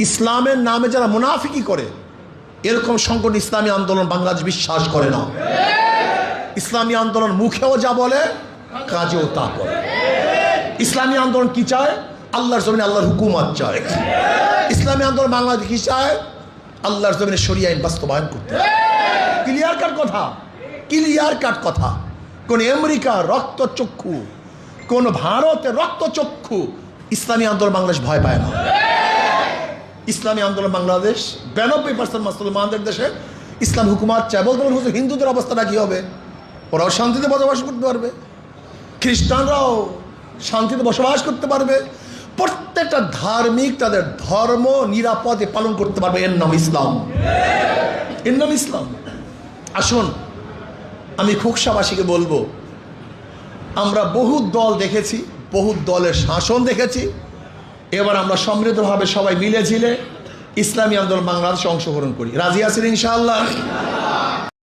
ইসলামের নামে যারা মুনাফিকি করে এরকম সংগঠন ইসলামী আন্দোলন বাংলাদেশ বিশ্বাস করে না। ইসলামী আন্দোলন মুখেও যা বলে কাজেও তা করে। ইসলামী আন্দোলন কি চায়? আল্লাহর জমিনে আল্লাহর হুকুমত চায়। ইসলামী আন্দোলন বাংলাদেশ কি চায়? আল্লাহর জমিনে শরিয়া আইন বাস্তবায়ন করতে। ক্লিয়ার কাট কথা, ক্লিয়ার কাট কথা। কোন আমেরিকা রক্তচক্ষু, কোন ভারতের রক্তচক্ষু ইসলামী আন্দোলন বাংলাদেশ ভয় পায় না। ইসলামী আন্দোলন বাংলাদেশ 92% মুসলমানদের দেশে ইসলাম হুকুমত চায়। বলতে বলুন হিন্দুদের অবস্থাটা কি হবে? ওরাও শান্তিতে বসবাস করতে পারবে, খ্রিস্টানরাও শান্তিতে বসবাস করতে পারবে, প্রত্যেকটা ধার্মিক তাদের ধর্ম নিরাপদে পালন করতে পারবে। এর নাম ইসলাম, এর নাম ইসলাম। আসুন, আমি খোকসাবাসীকে বলবো, আমরা বহু দল দেখেছি, বহু দলের শাসন দেখেছি। এবার আমরা সমৃদ্ধভাবে সবাই মিলে ঝিলে ইসলামী আন্দোলন বাংলাদেশে অংশগ্রহণ করি। রাজি আছেন ইনশাআল্লাহ?